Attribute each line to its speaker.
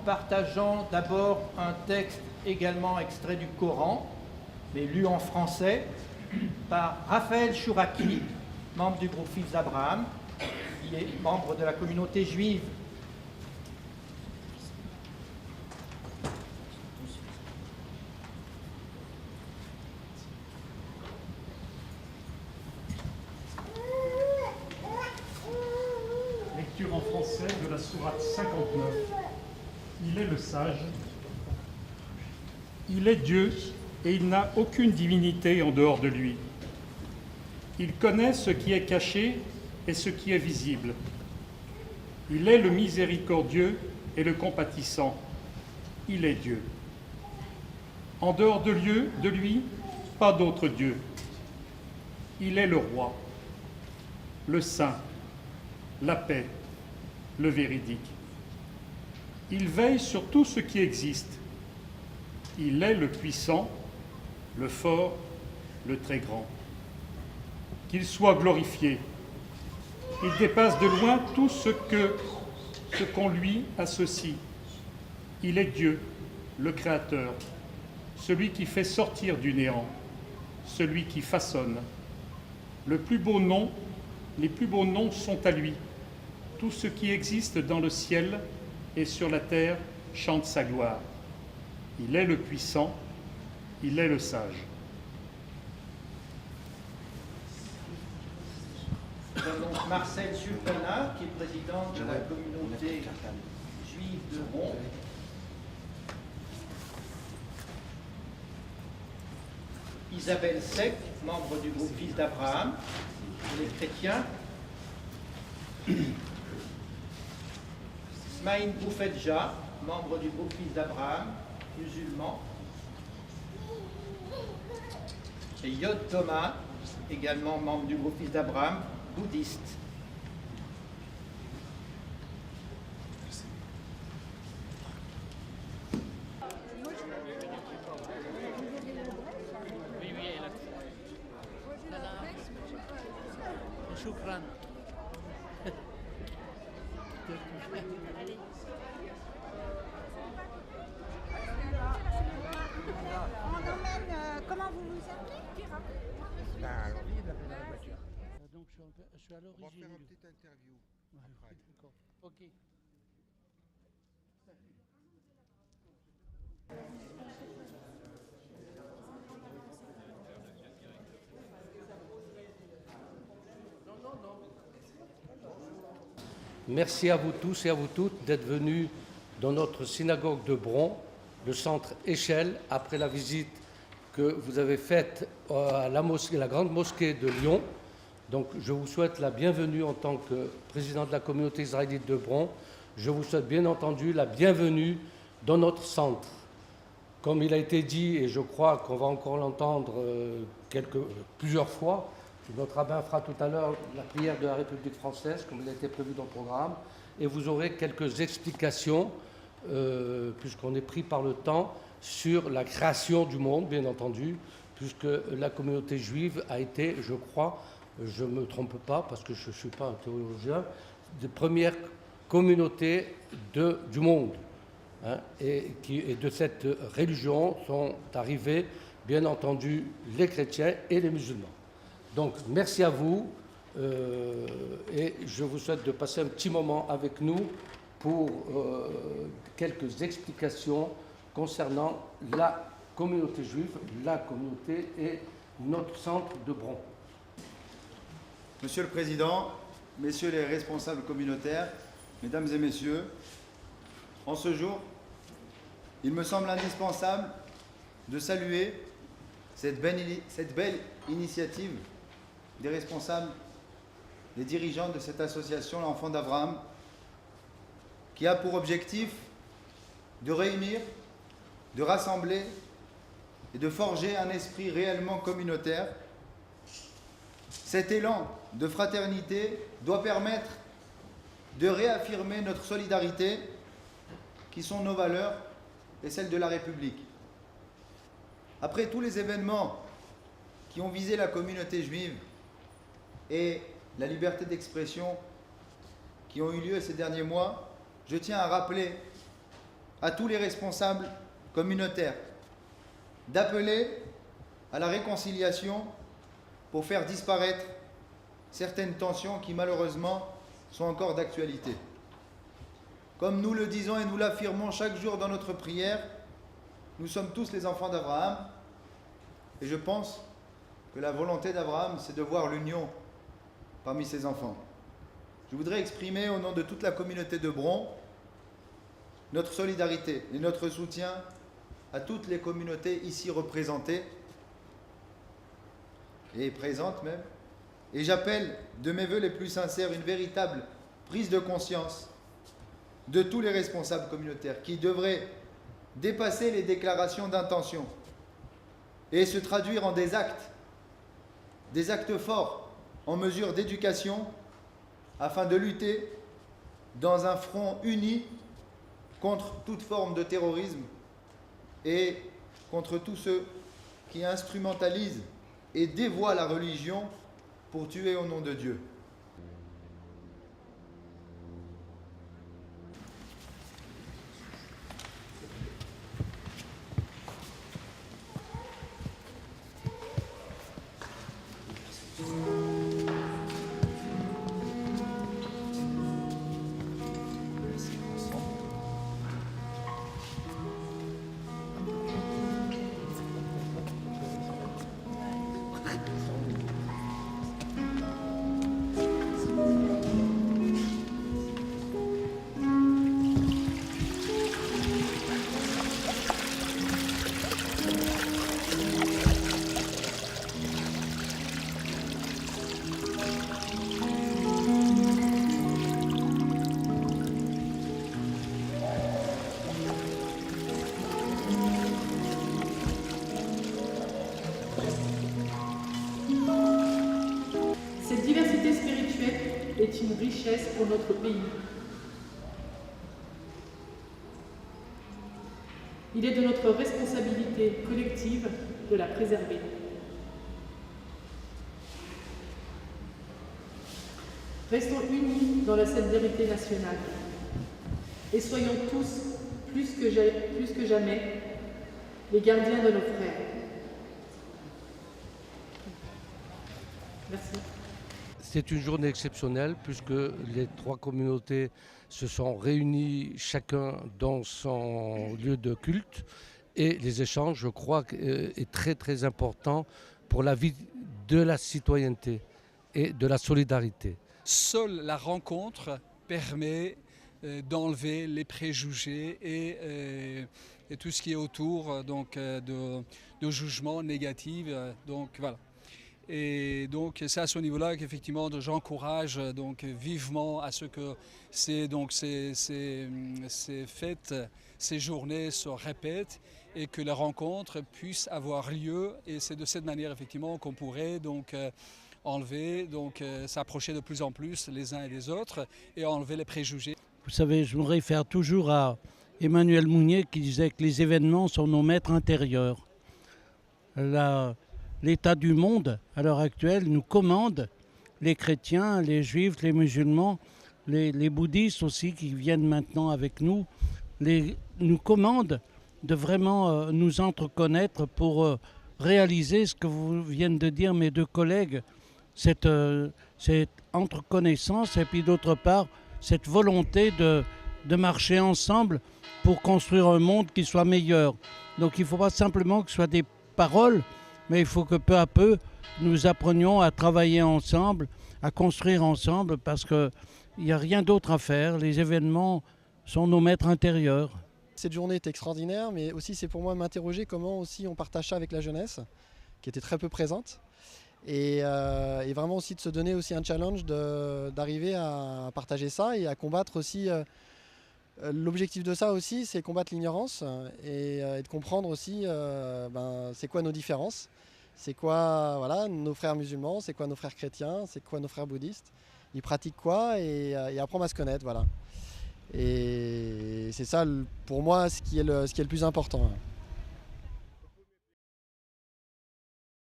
Speaker 1: partageant d'abord un texte également extrait du Coran, mais lu en français, par Raphaël Chouraki, membre du groupe Fils d'Abraham, qui est membre de la communauté juive.
Speaker 2: Lecture en français de la sourate 59. Il est le sage. Il est Dieu et il n'a aucune divinité en dehors de lui. Il connaît ce qui est caché et ce qui est visible. Il est le miséricordieux et le compatissant. Il est Dieu. En dehors de lui, pas d'autre Dieu. Il est le roi, le saint, la paix, le véridique. Il veille sur tout ce qui existe. Il est le puissant, le fort, le très grand. Qu'il soit glorifié. Il dépasse de loin tout ce qu'on lui associe. Il est Dieu, le Créateur, celui qui fait sortir du néant, celui qui façonne. Les plus beaux noms sont à lui. Tout ce qui existe dans le ciel et sur la terre chante sa gloire. Il est le puissant, il est le sage.
Speaker 1: Nous avons donc Marcel Sultana, qui est président de la communauté juive de Bron. Isabelle Sec, membre du groupe Fils d'Abraham, les chrétiens. Smaïn Boufedja, membre du groupe Fils d'Abraham, musulman. Et Yod Thomas, également membre du groupe Fils d'Abraham, bouddhiste.
Speaker 3: شكرا.
Speaker 4: Comment vous vous appelez?
Speaker 3: Donc je suis à l'origine.
Speaker 5: On va faire une petite interview. Après.
Speaker 3: D'accord. Ok.
Speaker 6: Merci à vous tous et à vous toutes d'être venus dans notre synagogue de Bron, le centre Échelle, après la visite que vous avez faite à la grande mosquée de Lyon. Donc je vous souhaite la bienvenue en tant que président de la communauté israélite de Bron. Je vous souhaite bien entendu la bienvenue dans notre centre. Comme il a été dit, et je crois qu'on va encore l'entendre plusieurs fois, notre rabbin fera tout à l'heure la prière de la République française, comme il a été prévu dans le programme, et vous aurez quelques explications, puisqu'on est pris par le temps, sur la création du monde, bien entendu, puisque la communauté juive a été, je crois, je ne me trompe pas, parce que je ne suis pas un théologien, des premières communautés du monde. Hein, et de cette religion sont arrivés, bien entendu, les chrétiens et les musulmans. Donc, merci à vous et je vous souhaite de passer un petit moment avec nous pour quelques explications concernant la communauté juive, la communauté et notre centre de Bron.
Speaker 5: Monsieur le Président, Messieurs les responsables communautaires, Mesdames et Messieurs, en ce jour, il me semble indispensable de saluer cette belle initiative des responsables, des dirigeants de cette association, l'Enfant d'Abraham, qui a pour objectif de réunir, de rassembler et de forger un esprit réellement communautaire. Cet élan de fraternité doit permettre de réaffirmer notre solidarité, qui sont nos valeurs et celles de la République. Après tous les événements qui ont visé la communauté juive et la liberté d'expression qui ont eu lieu ces derniers mois, je tiens à rappeler à tous les responsables communautaires d'appeler à la réconciliation pour faire disparaître certaines tensions qui malheureusement sont encore d'actualité. Comme nous le disons et nous l'affirmons chaque jour dans notre prière, nous sommes tous les enfants d'Abraham et je pense que la volonté d'Abraham, c'est de voir l'union parmi ses enfants. Je voudrais exprimer au nom de toute la communauté de Bron notre solidarité et notre soutien à toutes les communautés ici représentées et présentes même. Et j'appelle de mes vœux les plus sincères une véritable prise de conscience de tous les responsables communautaires qui devraient dépasser les déclarations d'intention et se traduire en des actes forts en mesure d'éducation afin de lutter dans un front uni contre toute forme de terrorisme et contre tous ceux qui instrumentalisent et dévoient la religion pour tuer au nom de Dieu.
Speaker 4: Cette diversité spirituelle est une richesse pour notre pays. Il est de notre responsabilité collective de la préserver. Restons unis dans la solidarité nationale et soyons tous, plus que jamais, les gardiens de nos frères. Merci.
Speaker 6: C'est une journée exceptionnelle puisque les trois communautés se sont réunies chacun dans son lieu de culte et les échanges, je crois, est très très important pour la vie de la citoyenneté et de la solidarité.
Speaker 7: Seule la rencontre permet d'enlever les préjugés et tout ce qui est autour de jugements négatifs. Donc voilà. Et donc c'est à ce niveau-là qu'effectivement j'encourage vivement à ce que ces fêtes, ces journées se répètent et que les rencontres puissent avoir lieu. Et c'est de cette manière effectivement qu'on pourrait enlever, s'approcher de plus en plus les uns et les autres et enlever les préjugés.
Speaker 3: Vous savez, je me réfère toujours à Emmanuel Mounier qui disait que les événements sont nos maîtres intérieurs. L'état du monde, à l'heure actuelle, nous commande, les chrétiens, les juifs, les musulmans, les bouddhistes aussi qui viennent maintenant avec nous, nous commandent de vraiment nous entreconnaître pour réaliser ce que vous viennent de dire mes deux collègues, cette entreconnaissance et puis d'autre part, cette volonté de marcher ensemble pour construire un monde qui soit meilleur. Donc il ne faut pas simplement que ce soit des paroles, mais il faut que peu à peu, nous apprenions à travailler ensemble, à construire ensemble, parce qu'il n'y a rien d'autre à faire. Les événements sont nos maîtres intérieurs.
Speaker 8: Cette journée est extraordinaire, mais aussi c'est pour moi m'interroger comment aussi on partage ça avec la jeunesse, qui était très peu présente. Et vraiment aussi de se donner aussi un challenge d'arriver à partager ça et à combattre aussi. L'objectif de ça aussi, c'est combattre l'ignorance et de comprendre aussi c'est quoi nos différences, c'est quoi nos frères musulmans, c'est quoi nos frères chrétiens, c'est quoi nos frères bouddhistes, ils pratiquent quoi et apprendre à se connaître. Voilà. Et c'est ça pour moi ce qui est le plus important.